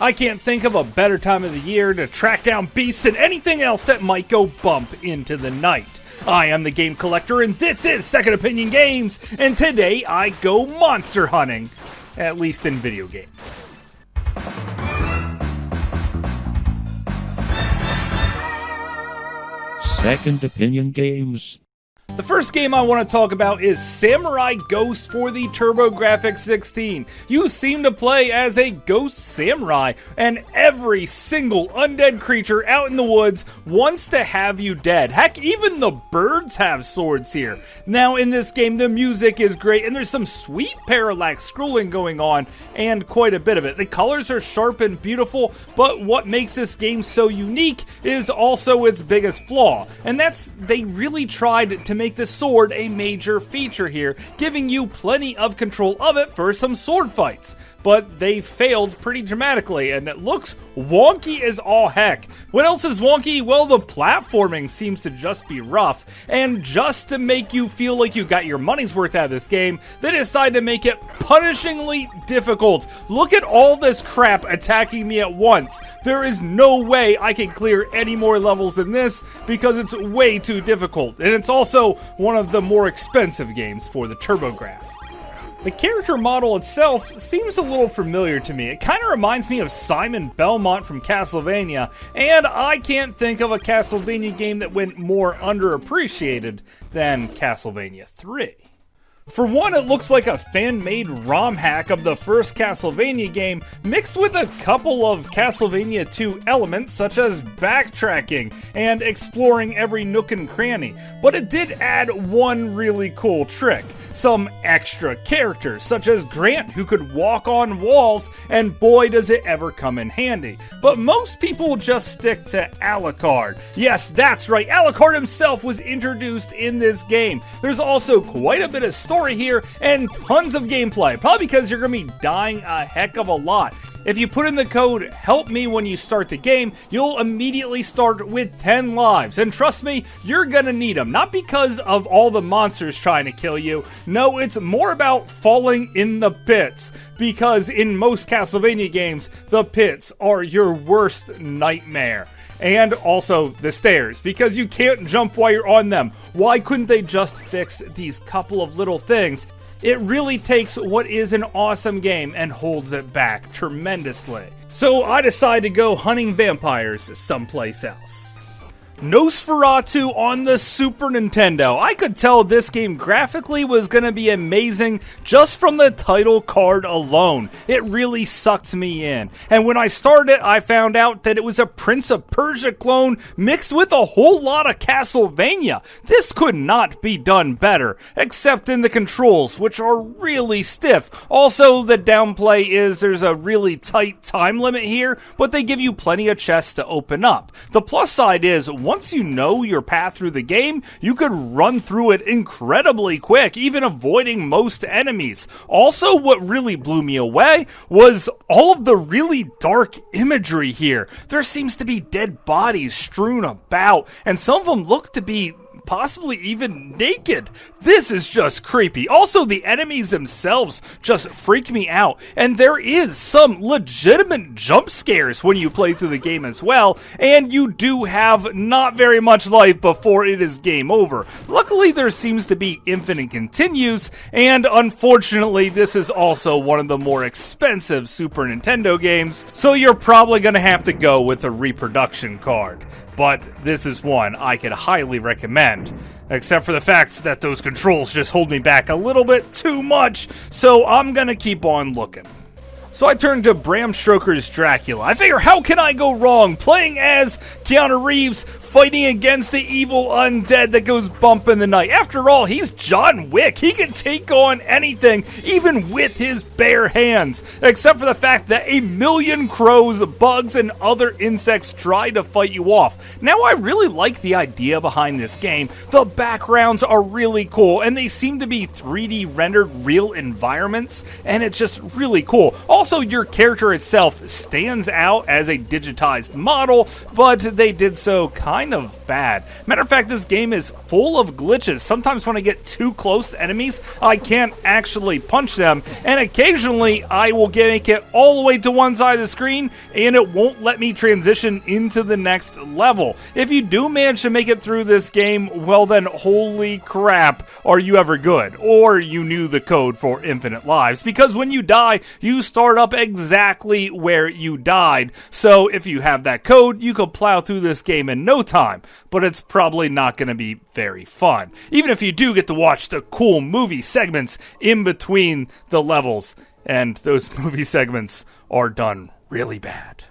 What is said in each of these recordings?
I can't think of a better time of the year to track down beasts and anything else that might go bump into the night. I am the Game Collector, and this is Second Opinion Games, and today I go monster hunting, at least in video games. Second Opinion Games. The first game I want to talk about is Samurai Ghost for the TurboGrafx-16. You seem to play as a ghost samurai, and every single undead creature out in the woods wants to have you dead. Heck, even the birds have swords here. Now, in this game, the music is great, and there's some sweet parallax scrolling going on, and quite a bit of it. The colors are sharp and beautiful, but what makes this game so unique is also its biggest flaw, and that's they really tried to make the sword a major feature here, giving you plenty of control of it for some sword fights. But they failed pretty dramatically, and it looks wonky as all heck. What else is wonky? Well, the platforming seems to just be rough, and just to make you feel like you got your money's worth out of this game, they decided to make it punishingly difficult. Look at all this crap attacking me at once. There is no way I can clear any more levels than this, because it's way too difficult, and it's also one of the more expensive games for the TurboGrafx. The character model itself seems a little familiar to me. It kind of reminds me of Simon Belmont from Castlevania, and I can't think of a Castlevania game that went more underappreciated than Castlevania III. For one, it looks like a fan-made ROM hack of the first Castlevania game, mixed with a couple of Castlevania II elements such as backtracking and exploring every nook and cranny. But it did add one really cool trick. Some extra characters, such as Grant, who could walk on walls, and boy does it ever come in handy. But most people just stick to Alucard. Yes, that's right, Alucard himself was introduced in this game. There's also quite a bit of story here and tons of gameplay, probably because you're going to be dying a heck of a lot. If you put in the code HELP ME when you start the game, you'll immediately start with 10 lives. And trust me, you're gonna need them. Not because of all the monsters trying to kill you. No, it's more about falling in the pits. Because in most Castlevania games, the pits are your worst nightmare. And also the stairs, because you can't jump while you're on them. Why couldn't they just fix these couple of little things? It really takes what is an awesome game and holds it back tremendously. So I decided to go hunting vampires someplace else. Nosferatu on the Super Nintendo. I could tell this game graphically was going to be amazing just from the title card alone. It really sucked me in. And when I started it, I found out that it was a Prince of Persia clone mixed with a whole lot of Castlevania. This could not be done better, except in the controls, which are really stiff. Also, the downplay is there's a really tight time limit here, but they give you plenty of chests to open up. The plus side is, once you know your path through the game, you could run through it incredibly quick, even avoiding most enemies. Also, what really blew me away was all of the really dark imagery here. There seems to be dead bodies strewn about, and some of them look to be possibly even naked. This is just creepy. Also, the enemies themselves just freak me out, and there is some legitimate jump scares when you play through the game as well, and you do have not very much life before it is game over. Luckily, there seems to be infinite continues, and unfortunately, this is also one of the more expensive Super Nintendo games, so you're probably going to have to go with a reproduction card. But this is one I could highly recommend, except for the fact that those controls just hold me back a little bit too much, so I'm gonna keep on looking. So I turned to Bram Stoker's Dracula. I figure, how can I go wrong playing as Keanu Reeves fighting against the evil undead that goes bump in the night? After all, he's John Wick. He can take on anything, even with his bare hands. Except for the fact that a million crows, bugs, and other insects try to fight you off. Now, I really like the idea behind this game. The backgrounds are really cool, and they seem to be 3D rendered real environments, and it's just really cool. Also, your character itself stands out as a digitized model, but they did so kind of bad. Matter of fact, this game is full of glitches. Sometimes when I get too close to enemies, I can't actually punch them, and occasionally I will make it all the way to one side of the screen, and it won't let me transition into the next level. If you do manage to make it through this game, well then, holy crap, are you ever good? Or you knew the code for infinite lives, because when you die, you start up exactly where you died. So if you have that code, you could plow through this game in no time, but it's probably not going to be very fun. Even if you do get to watch the cool movie segments in between the levels, and those movie segments are done really bad.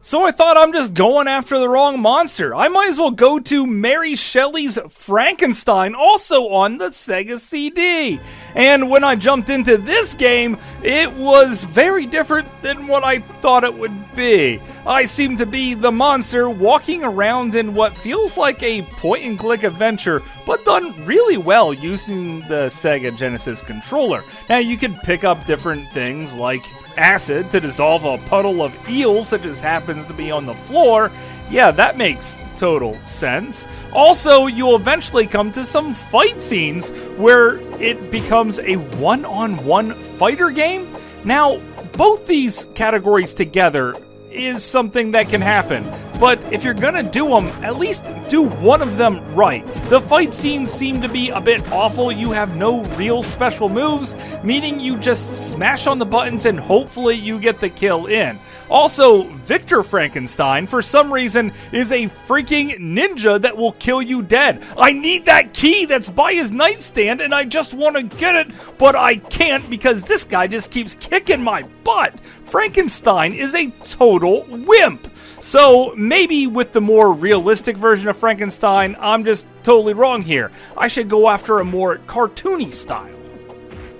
So I thought, I'm just going after the wrong monster. I might as well go to Mary Shelley's Frankenstein, also on the Sega CD. And when I jumped into this game, it was very different than what I thought it would be. I seem to be the monster walking around in what feels like a point-and-click adventure, but done really well using the Sega Genesis controller. Now, you can pick up different things like acid to dissolve a puddle of eels, such as happens to be on the floor. Yeah, that makes total sense. Also, you'll eventually come to some fight scenes where it becomes a one-on-one fighter game. Now, both these categories together is something that can happen, but if you're gonna do them, at least do one of them right. The fight scenes seem to be a bit awful. You have no real special moves, meaning you just smash on the buttons and hopefully you get the kill in. Also, Dr Frankenstein, for some reason, is a freaking ninja that will kill you dead. I need that key that's by his nightstand, and I just want to get it, but I can't because this guy just keeps kicking my butt. Frankenstein is a total wimp. So maybe with the more realistic version of Frankenstein, I'm just totally wrong here. I should go after a more cartoony style.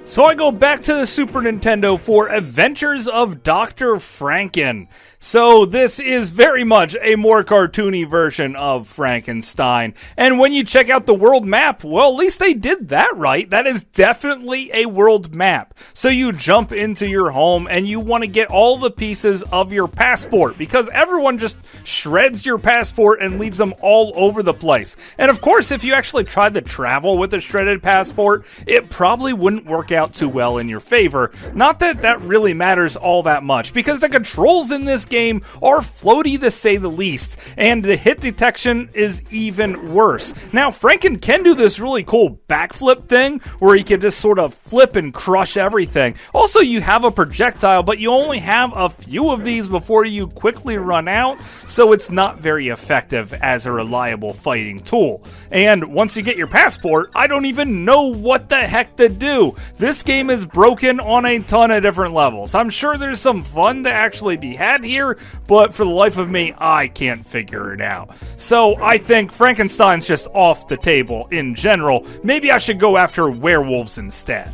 So I go back to the Super Nintendo for Adventures of Dr. Franken. So this is very much a more cartoony version of Frankenstein. And when you check out the world map, well, at least they did that right. That is definitely a world map. So you jump into your home and you want to get all the pieces of your passport, because everyone just shreds your passport and leaves them all over the place. And of course, if you actually tried to travel with a shredded passport, it probably wouldn't work out too well in your favor. Not that that really matters all that much, because the controls in this game are floaty to say the least, and the hit detection is even worse. Now, Franken can do this really cool backflip thing where he can just sort of flip and crush everything. Also, you have a projectile, but you only have a few of these before you quickly run out, so it's not very effective as a reliable fighting tool. And once you get your passport, I don't even know what the heck to do. This game is broken on a ton of different levels. I'm sure there's some fun to actually be had here, but for the life of me, I can't figure it out. So I think Frankenstein's just off the table in general. Maybe I should go after werewolves instead.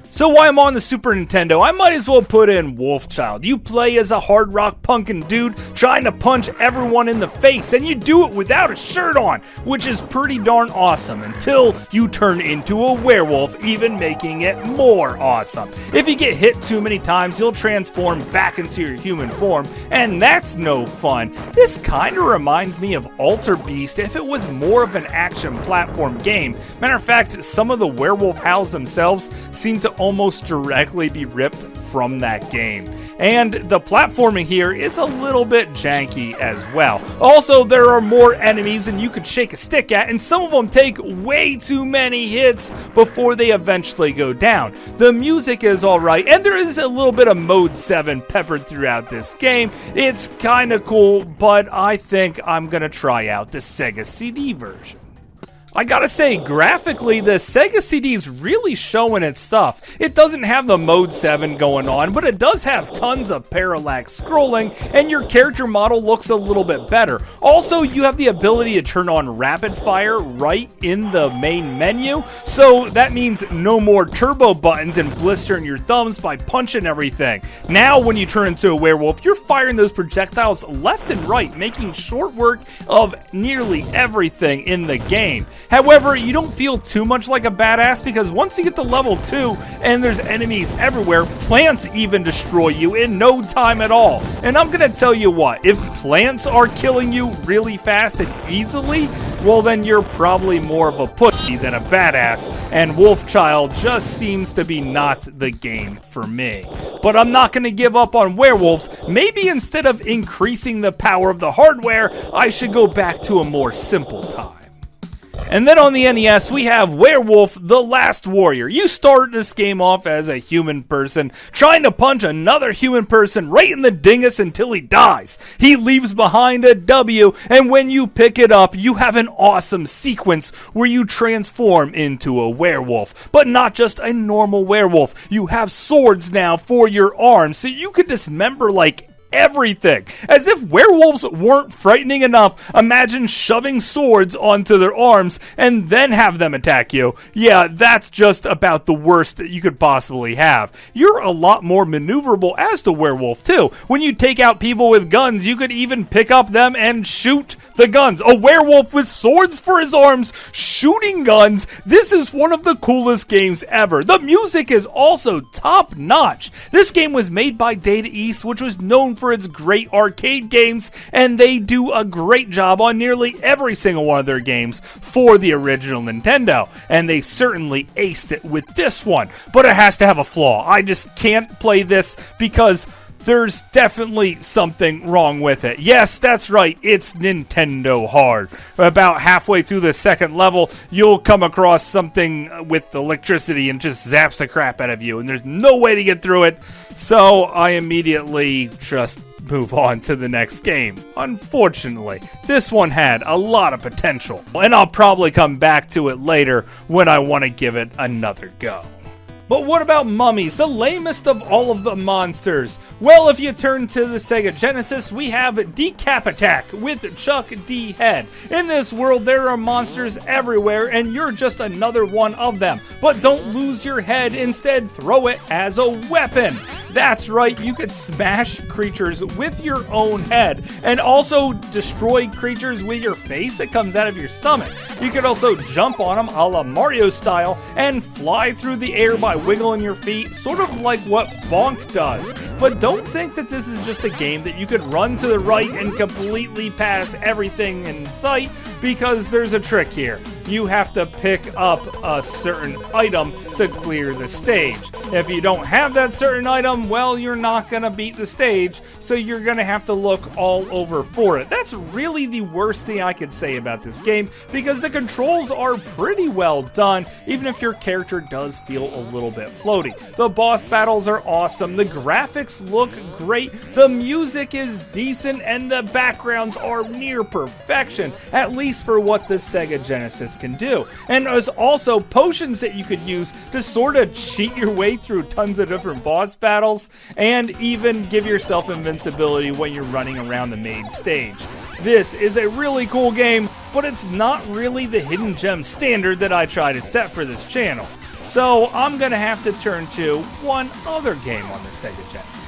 So while I'm on the Super Nintendo, I might as well put in Wolfchild. You play as a hard rock punkin' dude trying to punch everyone in the face, and you do it without a shirt on, which is pretty darn awesome, until you turn into a werewolf, even making it more awesome. If you get hit too many times, you'll transform back into your human form, and that's no fun. This kinda reminds me of Alter Beast if it was more of an action platform game. Matter of fact, some of the werewolf howls themselves seem to almost directly be ripped from that game. And the platforming here is a little bit janky as well. Also, there are more enemies than you could shake a stick at, and some of them take way too many hits before they eventually go down. The music is alright, and there is a little bit of Mode 7 peppered throughout this game. It's kinda cool, but I think I'm gonna try out the Sega CD version. I gotta say, graphically, the Sega CD is really showing its stuff. It doesn't have the Mode 7 going on, but it does have tons of parallax scrolling, and your character model looks a little bit better. Also, you have the ability to turn on rapid fire right in the main menu, so that means no more turbo buttons and blistering your thumbs by punching everything. Now, when you turn into a werewolf, you're firing those projectiles left and right, making short work of nearly everything in the game. However, you don't feel too much like a badass because once you get to level 2 and there's enemies everywhere, plants even destroy you in no time at all. And I'm gonna tell you what, if plants are killing you really fast and easily, well then you're probably more of a pussy than a badass, and Wolfchild just seems to be not the game for me. But I'm not gonna give up on werewolves. Maybe instead of increasing the power of the hardware, I should go back to a more simple time. And then on the NES, we have Werewolf: The Last Warrior. You start this game off as a human person, trying to punch another human person right in the dingus until he dies. He leaves behind a W, and when you pick it up, you have an awesome sequence where you transform into a werewolf. But not just a normal werewolf. You have swords now for your arms, so you could dismember like everything. As if werewolves weren't frightening enough, imagine shoving swords onto their arms and then have them attack you. Yeah, that's just about the worst that you could possibly have. You're a lot more maneuverable as the werewolf too. When you take out people with guns, you could even pick up them and shoot the guns. A werewolf with swords for his arms, shooting guns. This is one of the coolest games ever. The music is also top notch. This game was made by Data East, which was known for its great arcade games, and they do a great job on nearly every single one of their games for the original Nintendo, and they certainly aced it with this one. But it has to have a flaw. I just can't play this because there's definitely something wrong with it. Yes, that's right, it's Nintendo hard. About halfway through the second level, you'll come across something with electricity and just zaps the crap out of you, and there's no way to get through it, so I immediately just move on to the next game. Unfortunately, this one had a lot of potential, and I'll probably come back to it later when I want to give it another go. But what about mummies, the lamest of all of the monsters? Well, if you turn to the Sega Genesis, we have Decap Attack with Chuck D. Head. In this world, there are monsters everywhere, and you're just another one of them. But don't lose your head, instead throw it as a weapon. That's right, you could smash creatures with your own head, and also destroy creatures with your face that comes out of your stomach. You could also jump on them a la Mario style, and fly through the air by wiggling your feet, sort of like what Bonk does. But don't think that this is just a game that you could run to the right and completely pass everything in sight, because there's a trick here. You have to pick up a certain item to clear the stage. If you don't have that certain item, well, you're not gonna beat the stage, so you're gonna have to look all over for it. That's really the worst thing I could say about this game, because the controls are pretty well done, even if your character does feel a little bit floaty. The boss battles are awesome, the graphics look great, the music is decent, and the backgrounds are near perfection, at least for what the Sega Genesis can do. And there's also potions that you could use to sort of cheat your way through tons of different boss battles, and even give yourself invincibility when you're running around the main stage. This is a really cool game, but it's not really the hidden gem standard that I try to set for this channel. So I'm gonna have to turn to one other game on the Sega Genesis.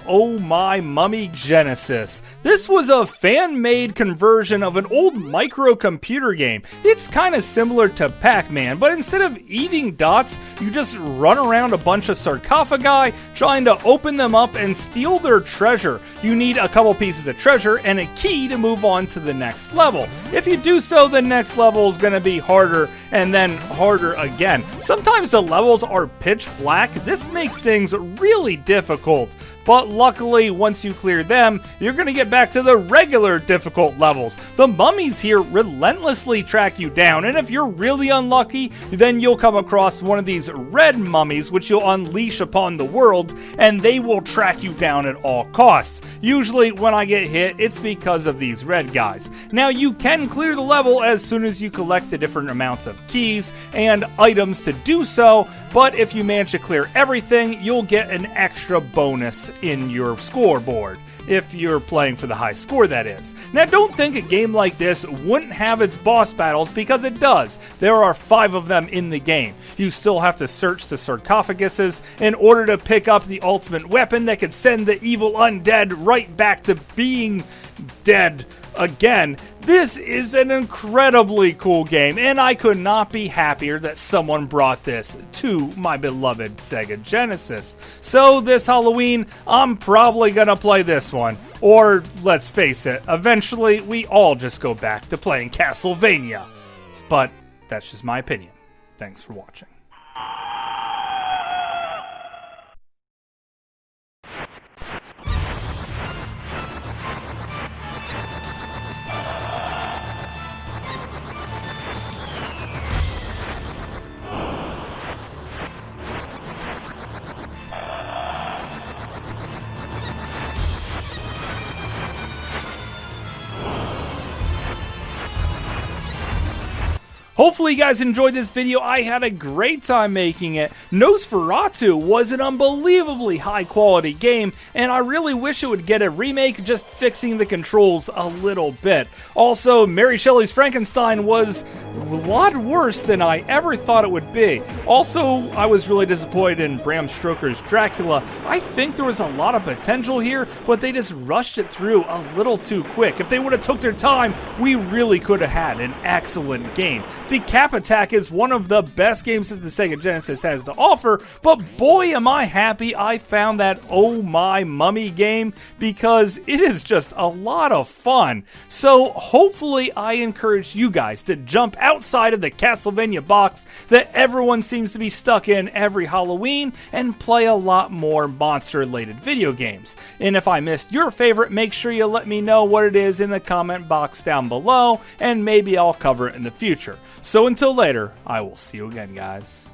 Oh My Mummy Genesis. This was a fan-made conversion of an old microcomputer game. It's kind of similar to Pac-Man, but instead of eating dots, you just run around a bunch of sarcophagi, trying to open them up and steal their treasure. You need a couple pieces of treasure and a key to move on to the next level. If you do so, the next level is going to be harder, and then harder again. Sometimes the levels are pitch black. This makes things really difficult. But luckily, once you clear them, you're going to get back to the regular difficult levels. The mummies here relentlessly track you down, and if you're really unlucky, then you'll come across one of these red mummies, which you'll unleash upon the world, and they will track you down at all costs. Usually, when I get hit, it's because of these red guys. Now, you can clear the level as soon as you collect the different amounts of keys and items to do so, but if you manage to clear everything, you'll get an extra bonus in your scoreboard, if you're playing for the high score, that is. Now, don't think a game like this wouldn't have its boss battles, because it does. There are 5 of them in the game. You still have to search the sarcophaguses in order to pick up the ultimate weapon that could send the evil undead right back to being dead again. This is an incredibly cool game, and I could not be happier that someone brought this to my beloved Sega Genesis. So this Halloween, I'm probably gonna play this one. Or, let's face it, eventually we all just go back to playing Castlevania. But that's just my opinion. Thanks for watching. Hopefully you guys enjoyed this video. I had a great time making it. Nosferatu was an unbelievably high quality game, and I really wish it would get a remake, just fixing the controls a little bit. Also, Mary Shelley's Frankenstein was a lot worse than I ever thought it would be. Also, I was really disappointed in Bram Stoker's Dracula. I think there was a lot of potential here, but they just rushed it through a little too quick. If they would have took their time, we really could have had an excellent game. Decap Attack is one of the best games that the Sega Genesis has to offer, but boy am I happy I found that Oh My Mummy game, because it is just a lot of fun. So hopefully I encourage you guys to jump outside of the Castlevania box that everyone seems to be stuck in every Halloween and play a lot more monster-related video games. And if I missed your favorite, make sure you let me know what it is in the comment box down below, and maybe I'll cover it in the future. So until later, I will see you again, guys.